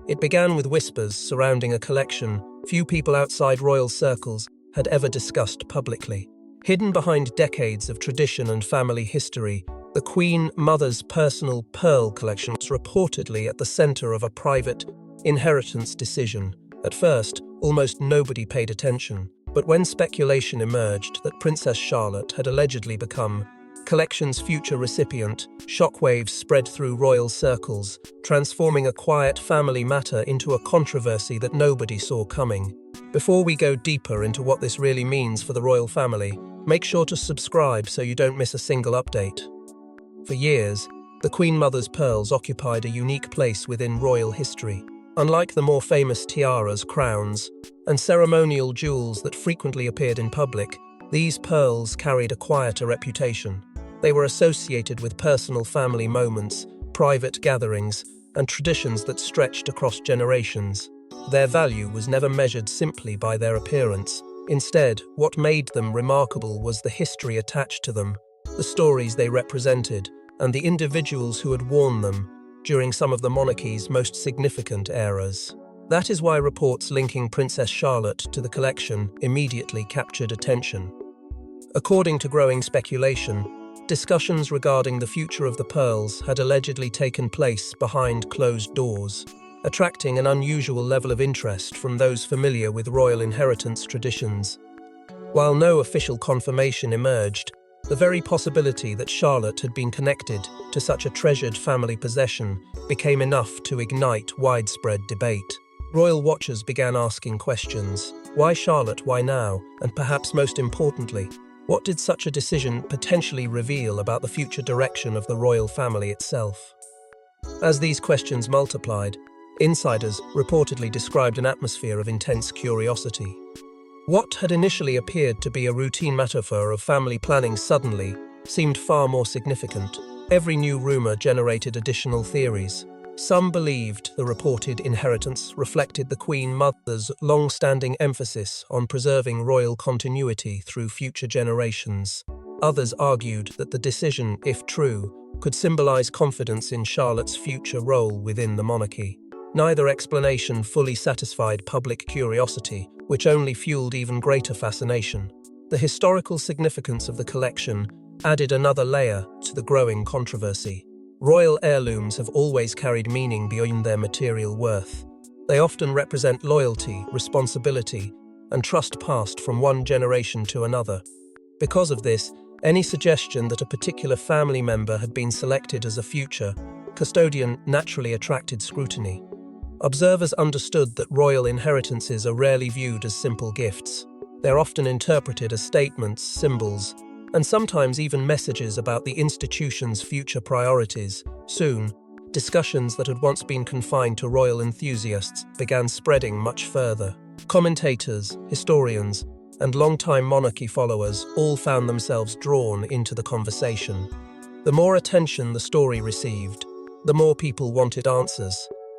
It began with whispers surrounding a collection few people outside royal circles had ever discussed publicly. Hidden behind decades of tradition and family history, the Queen Mother's personal pearl collection was reportedly at the center of a private inheritance decision. At first, almost nobody paid attention, but when speculation emerged that Princess Charlotte had allegedly become collection's future recipient, shockwaves spread through royal circles, transforming a quiet family matter into a controversy that nobody saw coming. Before we go deeper into what this really means for the royal family, make sure to subscribe so you don't miss a single update. For years, the Queen Mother's pearls occupied a unique place within royal history. Unlike the more famous tiaras, crowns, and ceremonial jewels that frequently appeared in public, these pearls carried a quieter reputation. They were associated with personal family moments, private gatherings, and traditions that stretched across generations. Their value was never measured simply by their appearance. Instead, what made them remarkable was the history attached to them, the stories they represented, and the individuals who had worn them during some of the monarchy's most significant eras. That is why reports linking Princess Charlotte to the collection immediately captured attention. According to growing speculation, discussions regarding the future of the pearls had allegedly taken place behind closed doors, attracting an unusual level of interest from those familiar with royal inheritance traditions. While no official confirmation emerged, the very possibility that Charlotte had been connected to such a treasured family possession became enough to ignite widespread debate. Royal watchers began asking questions. Why Charlotte? Why now? And perhaps most importantly, what did such a decision potentially reveal about the future direction of the royal family itself? As these questions multiplied, insiders reportedly described an atmosphere of intense curiosity. What had initially appeared to be a routine metaphor of family planning suddenly seemed far more significant. Every new rumor generated additional theories. Some believed the reported inheritance reflected the Queen Mother's long-standing emphasis on preserving royal continuity through future generations. Others argued that the decision, if true, could symbolize confidence in Charlotte's future role within the monarchy. Neither explanation fully satisfied public curiosity, which only fueled even greater fascination. The historical significance of the collection added another layer to the growing controversy. Royal heirlooms have always carried meaning beyond their material worth. They often represent loyalty, responsibility, and trust passed from one generation to another. Because of this, any suggestion that a particular family member had been selected as a future custodian naturally attracted scrutiny. Observers understood that royal inheritances are rarely viewed as simple gifts. They're often interpreted as statements, symbols, and sometimes even messages about the institution's future priorities. Soon, discussions that had once been confined to royal enthusiasts began spreading much further. Commentators, historians, and longtime monarchy followers all found themselves drawn into the conversation. The more attention the story received, the more people wanted answers.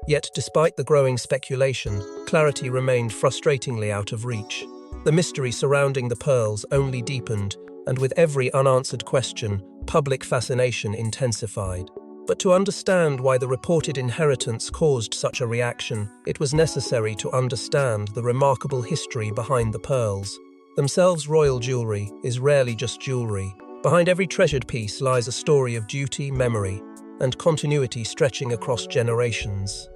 Yet, despite the growing speculation, clarity remained frustratingly out of reach. The mystery surrounding the pearls only deepened, and with every unanswered question, public fascination intensified. But to understand why the reported inheritance caused such a reaction, it was necessary to understand the remarkable history behind the pearls. Themselves, royal jewelry is rarely just jewelry. Behind every treasured piece lies a story of duty, memory, and continuity stretching across generations.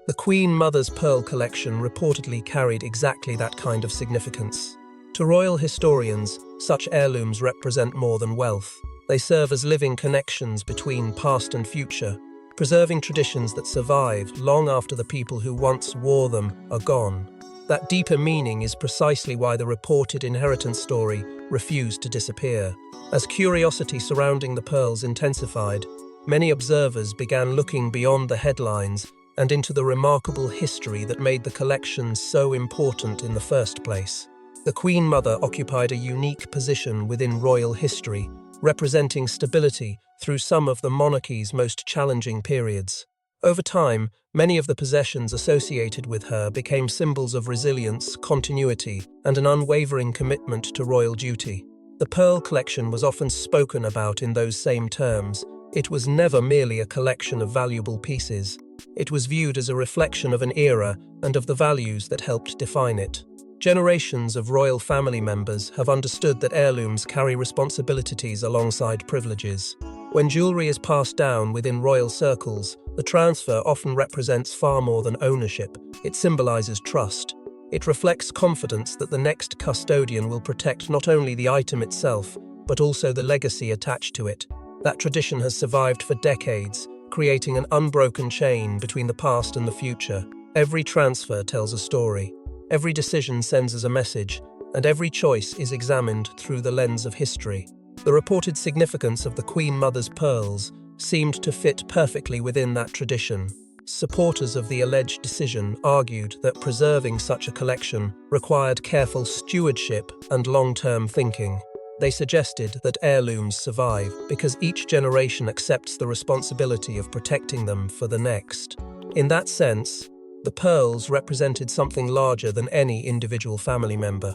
The Queen Mother's pearl collection reportedly carried exactly that kind of significance. To royal historians, such heirlooms represent more than wealth. They serve as living connections between past and future, preserving traditions that survive long after the people who once wore them are gone. That deeper meaning is precisely why the reported inheritance story refused to disappear. As curiosity surrounding the pearls intensified, many observers began looking beyond the headlines and into the remarkable history that made the collection so important in the first place. The Queen Mother occupied a unique position within royal history, representing stability through some of the monarchy's most challenging periods. Over time, many of the possessions associated with her became symbols of resilience, continuity, and an unwavering commitment to royal duty. The pearl collection was often spoken about in those same terms, It was never merely a collection of valuable pieces. It was viewed as a reflection of an era and of the values that helped define it. Generations of royal family members have understood that heirlooms carry responsibilities alongside privileges. When jewelry is passed down within royal circles, the transfer often represents far more than ownership. It symbolizes trust. It reflects confidence that the next custodian will protect not only the item itself, but also the legacy attached to it. That tradition has survived for decades, creating an unbroken chain between the past and the future. Every transfer tells a story. Every decision sends us a message, and every choice is examined through the lens of history. The reported significance of the Queen Mother's pearls seemed to fit perfectly within that tradition. Supporters of the alleged decision argued that preserving such a collection required careful stewardship and long-term thinking. They suggested that heirlooms survive because each generation accepts the responsibility of protecting them for the next. In that sense, the pearls represented something larger than any individual family member.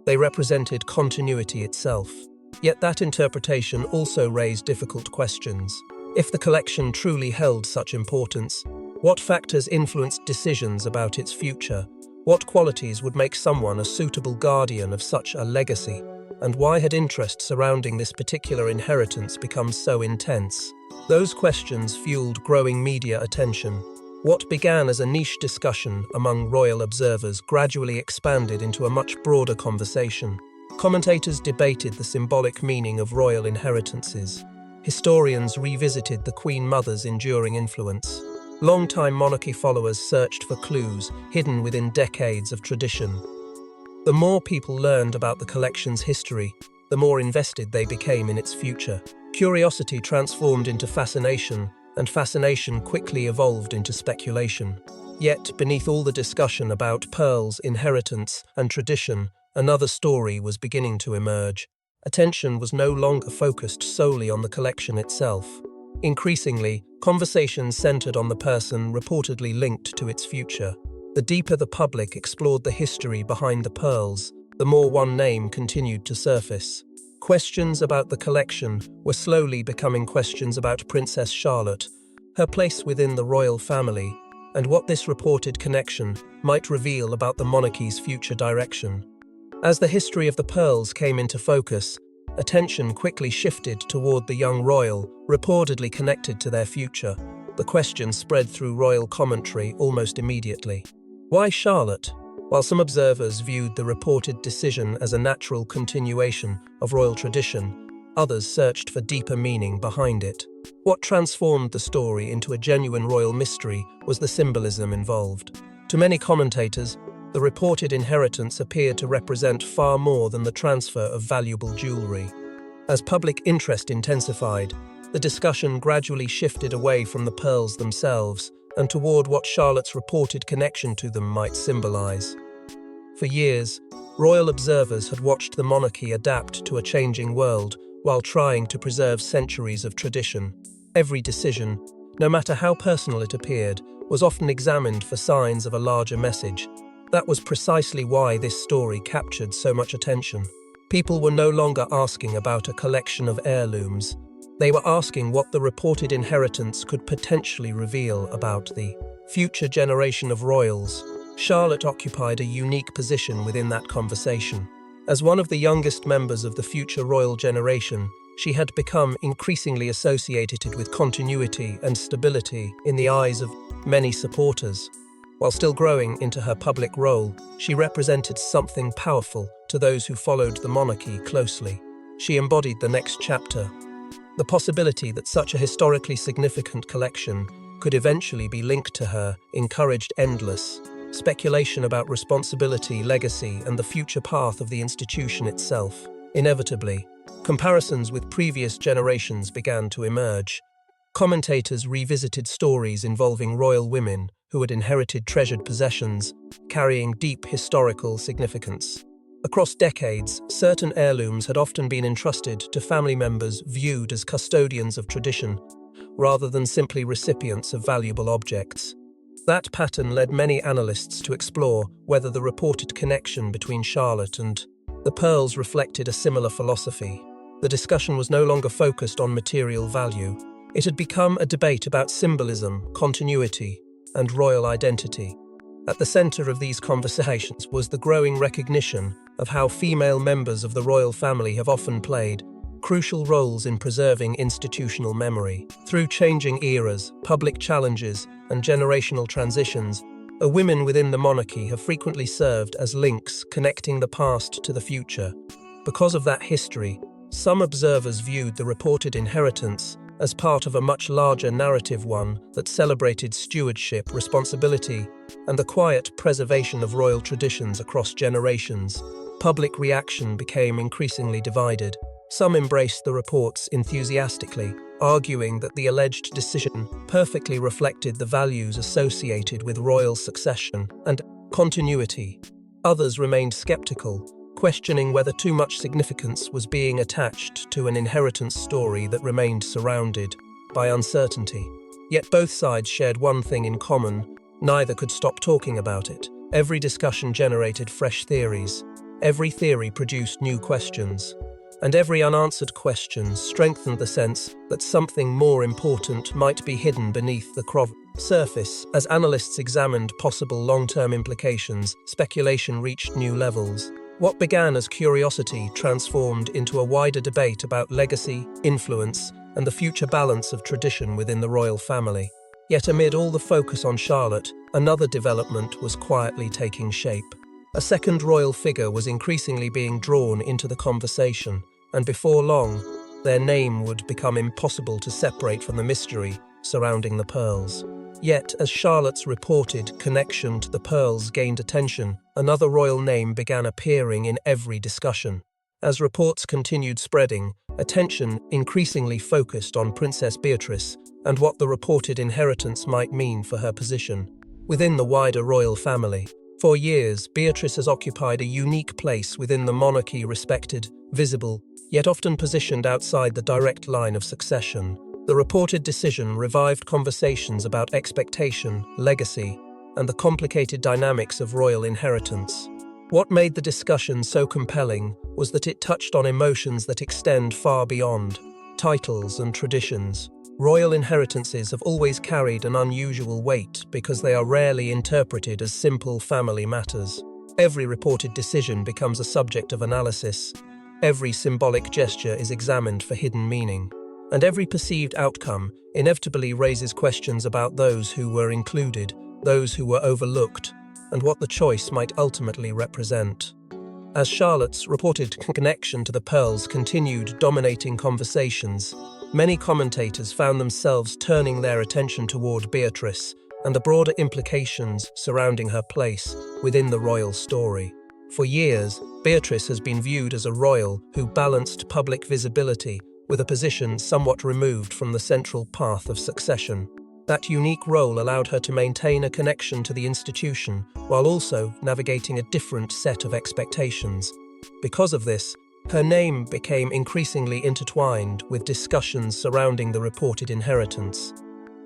They represented continuity itself. Yet that interpretation also raised difficult questions. If the collection truly held such importance, what factors influenced decisions about its future? What qualities would make someone a suitable guardian of such a legacy? And why had interest surrounding this particular inheritance become so intense? Those questions fueled growing media attention. What began as a niche discussion among royal observers gradually expanded into a much broader conversation. Commentators debated the symbolic meaning of royal inheritances. Historians revisited the Queen Mother's enduring influence. Long-time monarchy followers searched for clues hidden within decades of tradition. The more people learned about the collection's history, the more invested they became in its future. Curiosity transformed into fascination, and fascination quickly evolved into speculation. Yet, beneath all the discussion about pearls, inheritance, and tradition, another story was beginning to emerge. Attention was no longer focused solely on the collection itself. Increasingly, conversations centered on the person reportedly linked to its future. The deeper the public explored the history behind the pearls, the more one name continued to surface. Questions about the collection were slowly becoming questions about Princess Charlotte, her place within the royal family, and what this reported connection might reveal about the monarchy's future direction. As the history of the pearls came into focus, attention quickly shifted toward the young royal, reportedly connected to their future. The question spread through royal commentary almost immediately. Why Charlotte? While some observers viewed the reported decision as a natural continuation of royal tradition, others searched for deeper meaning behind it. What transformed the story into a genuine royal mystery was the symbolism involved. To many commentators, the reported inheritance appeared to represent far more than the transfer of valuable jewelry. As public interest intensified, the discussion gradually shifted away from the pearls themselves and toward what Charlotte's reported connection to them might symbolize. For years, royal observers had watched the monarchy adapt to a changing world while trying to preserve centuries of tradition. Every decision, no matter how personal it appeared, was often examined for signs of a larger message. That was precisely why this story captured so much attention. People were no longer asking about a collection of heirlooms. They were asking what the reported inheritance could potentially reveal about the future generation of royals. Charlotte occupied a unique position within that conversation. As one of the youngest members of the future royal generation, she had become increasingly associated with continuity and stability in the eyes of many supporters. While still growing into her public role, she represented something powerful to those who followed the monarchy closely. She embodied the next chapter. The possibility that such a historically significant collection could eventually be linked to her encouraged endless speculation about responsibility, legacy, and the future path of the institution itself. Inevitably, comparisons with previous generations began to emerge. Commentators revisited stories involving royal women who had inherited treasured possessions, carrying deep historical significance. Across decades, certain heirlooms had often been entrusted to family members viewed as custodians of tradition, rather than simply recipients of valuable objects. That pattern led many analysts to explore whether the reported connection between Charlotte and the pearls reflected a similar philosophy. The discussion was no longer focused on material value. It had become a debate about symbolism, continuity, and royal identity. At the center of these conversations was the growing recognition of how female members of the royal family have often played crucial roles in preserving institutional memory. Through changing eras, public challenges, and generational transitions, women within the monarchy have frequently served as links connecting the past to the future. Because of that history, some observers viewed the reported inheritance as part of a much larger narrative, one that celebrated stewardship, responsibility, and the quiet preservation of royal traditions across generations. Public reaction became increasingly divided. Some embraced the reports enthusiastically, arguing that the alleged decision perfectly reflected the values associated with royal succession and continuity. Others remained skeptical, questioning whether too much significance was being attached to an inheritance story that remained surrounded by uncertainty. Yet both sides shared one thing in common: neither could stop talking about it. Every discussion generated fresh theories, every theory produced new questions, and every unanswered question strengthened the sense that something more important might be hidden beneath the surface. As analysts examined possible long-term implications, speculation reached new levels. What began as curiosity transformed into a wider debate about legacy, influence, and the future balance of tradition within the royal family. Yet amid all the focus on Charlotte, another development was quietly taking shape. A second royal figure was increasingly being drawn into the conversation, and before long, their name would become impossible to separate from the mystery surrounding the pearls. Yet, as Charlotte's reported connection to the pearls gained attention, another royal name began appearing in every discussion. As reports continued spreading, attention increasingly focused on Princess Beatrice and what the reported inheritance might mean for her position within the wider royal family. For years, Beatrice has occupied a unique place within the monarchy, respected, visible, yet often positioned outside the direct line of succession. The reported decision revived conversations about expectation, legacy, and the complicated dynamics of royal inheritance. What made the discussion so compelling was that it touched on emotions that extend far beyond titles and traditions. Royal inheritances have always carried an unusual weight because they are rarely interpreted as simple family matters. Every reported decision becomes a subject of analysis. Every symbolic gesture is examined for hidden meaning. And every perceived outcome inevitably raises questions about those who were included, those who were overlooked, and what the choice might ultimately represent. As Charlotte's reported connection to the pearls continued dominating conversations, many commentators found themselves turning their attention toward Beatrice and the broader implications surrounding her place within the royal story. For years, Beatrice has been viewed as a royal who balanced public visibility with a position somewhat removed from the central path of succession. That unique role allowed her to maintain a connection to the institution while also navigating a different set of expectations. Because of this, her name became increasingly intertwined with discussions surrounding the reported inheritance.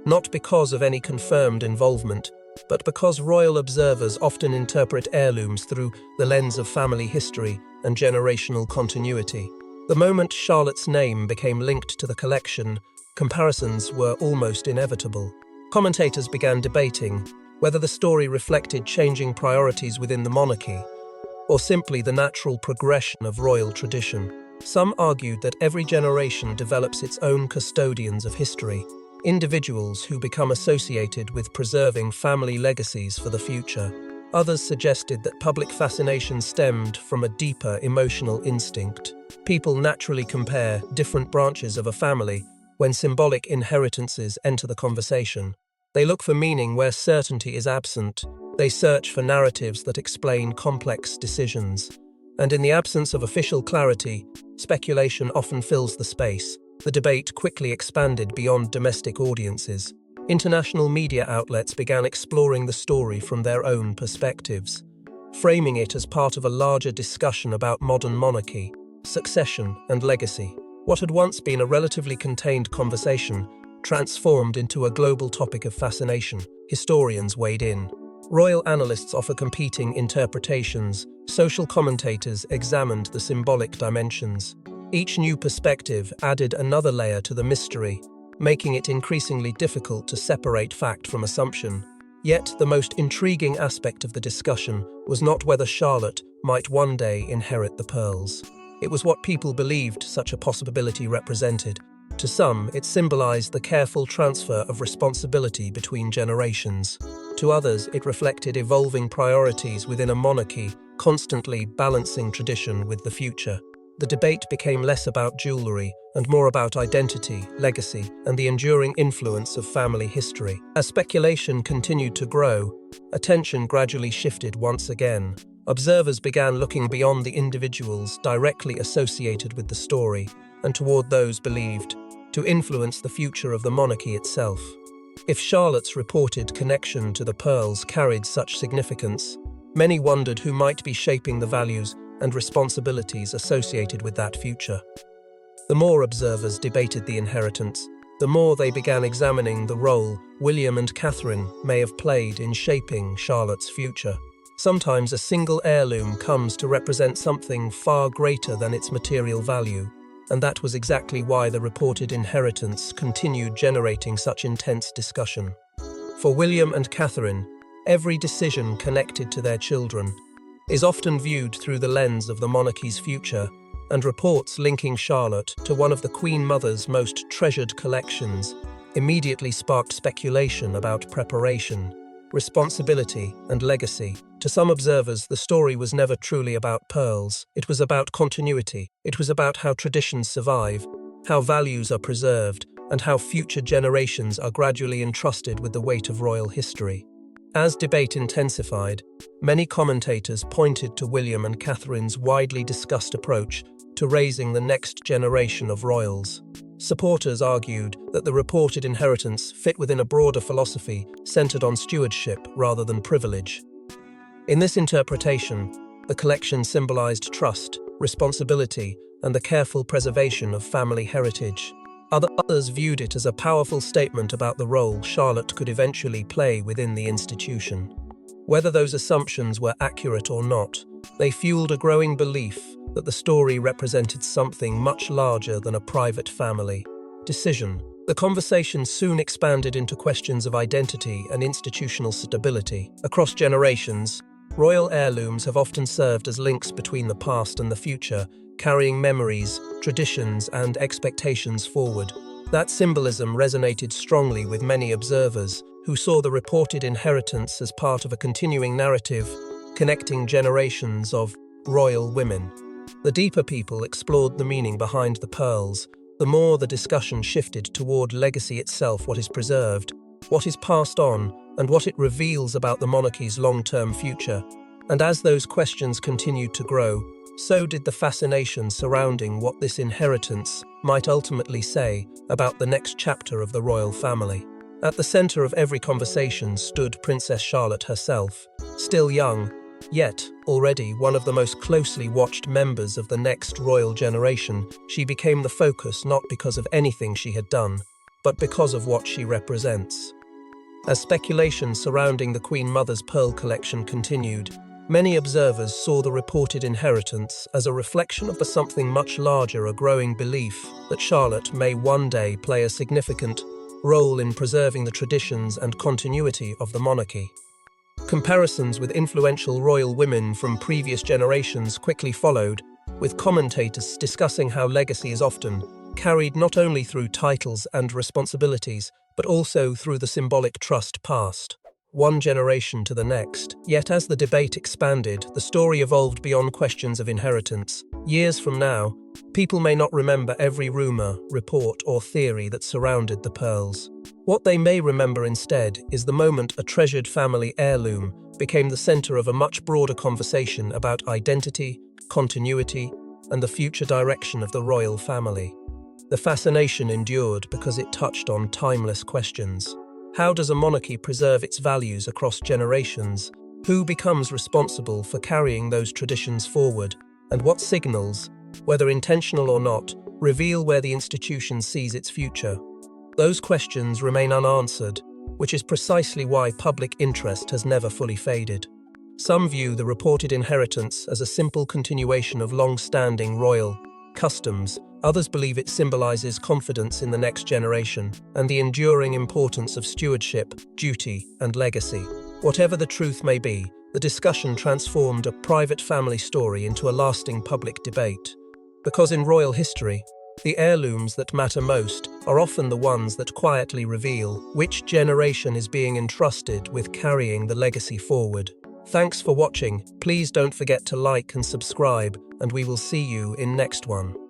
Not because of any confirmed involvement, but because royal observers often interpret heirlooms through the lens of family history and generational continuity. The moment Charlotte's name became linked to the collection, comparisons were almost inevitable. Commentators began debating whether the story reflected changing priorities within the monarchy, or simply the natural progression of royal tradition. Some argued that every generation develops its own custodians of history, individuals who become associated with preserving family legacies for the future. Others suggested that public fascination stemmed from a deeper emotional instinct. People naturally compare different branches of a family when symbolic inheritances enter the conversation. They look for meaning where certainty is absent. They search for narratives that explain complex decisions. And in the absence of official clarity, speculation often fills the space. The debate quickly expanded beyond domestic audiences. International media outlets began exploring the story from their own perspectives, framing it as part of a larger discussion about modern monarchy, succession, and legacy. What had once been a relatively contained conversation transformed into a global topic of fascination. Historians weighed in. Royal analysts offer competing interpretations. Social commentators examined the symbolic dimensions. Each new perspective added another layer to the mystery, making it increasingly difficult to separate fact from assumption. Yet, the most intriguing aspect of the discussion was not whether Charlotte might one day inherit the pearls. It was what people believed such a possibility represented. To some, it symbolized the careful transfer of responsibility between generations. To others, it reflected evolving priorities within a monarchy, constantly balancing tradition with the future. The debate became less about jewelry and more about identity, legacy, and the enduring influence of family history. As speculation continued to grow, attention gradually shifted once again. Observers began looking beyond the individuals directly associated with the story and toward those believed to influence the future of the monarchy itself. If Charlotte's reported connection to the pearls carried such significance, many wondered who might be shaping the values and responsibilities associated with that future. The more observers debated the inheritance, the more they began examining the role William and Catherine may have played in shaping Charlotte's future. Sometimes a single heirloom comes to represent something far greater than its material value, and that was exactly why the reported inheritance continued generating such intense discussion. For William and Catherine, every decision connected to their children is often viewed through the lens of the monarchy's future, and reports linking Charlotte to one of the Queen Mother's most treasured collections immediately sparked speculation about preparation, responsibility, and legacy. To some observers, the story was never truly about pearls. It was about continuity. It was about how traditions survive, how values are preserved, and how future generations are gradually entrusted with the weight of royal history. As debate intensified, many commentators pointed to William and Catherine's widely discussed approach to raising the next generation of royals. Supporters argued that the reported inheritance fit within a broader philosophy centered on stewardship rather than privilege. In this interpretation, the collection symbolized trust, responsibility, and the careful preservation of family heritage. Others viewed it as a powerful statement about the role Charlotte could eventually play within the institution. Whether those assumptions were accurate or not, they fueled a growing belief that the story represented something much larger than a private family decision. The conversation soon expanded into questions of identity and institutional stability. Across generations, royal heirlooms have often served as links between the past and the future, carrying memories, traditions, and expectations forward. That symbolism resonated strongly with many observers, who saw the reported inheritance as part of a continuing narrative connecting generations of royal women. The deeper people explored the meaning behind the pearls, the more the discussion shifted toward legacy itself, what is preserved, what is passed on, and what it reveals about the monarchy's long-term future. And as those questions continued to grow, so did the fascination surrounding what this inheritance might ultimately say about the next chapter of the royal family. At the center of every conversation stood Princess Charlotte herself. Still young, yet already one of the most closely watched members of the next royal generation, she became the focus not because of anything she had done, but because of what she represents. As speculation surrounding the Queen Mother's pearl collection continued, many observers saw the reported inheritance as a reflection of something much larger, a growing belief that Charlotte may one day play a significant role in preserving the traditions and continuity of the monarchy. Comparisons with influential royal women from previous generations quickly followed, with commentators discussing how legacy is often carried not only through titles and responsibilities, but also through the symbolic trust passed one generation to the next. Yet as the debate expanded, the story evolved beyond questions of inheritance. Years from now, people may not remember every rumor, report, or theory that surrounded the pearls. What they may remember instead is the moment a treasured family heirloom became the center of a much broader conversation about identity, continuity, and the future direction of the royal family. The fascination endured because it touched on timeless questions. How does a monarchy preserve its values across generations? Who becomes responsible for carrying those traditions forward? And what signals, whether intentional or not, reveal where the institution sees its future? Those questions remain unanswered, which is precisely why public interest has never fully faded. Some view the reported inheritance as a simple continuation of long-standing royal customs, Others believe it symbolizes confidence in the next generation and the enduring importance of stewardship, duty, and legacy. Whatever the truth may be, the discussion transformed a private family story into a lasting public debate. Because in royal history, the heirlooms that matter most are often the ones that quietly reveal which generation is being entrusted with carrying the legacy forward. Thanks for watching. Please don't forget to like and subscribe, and we will see you in next one.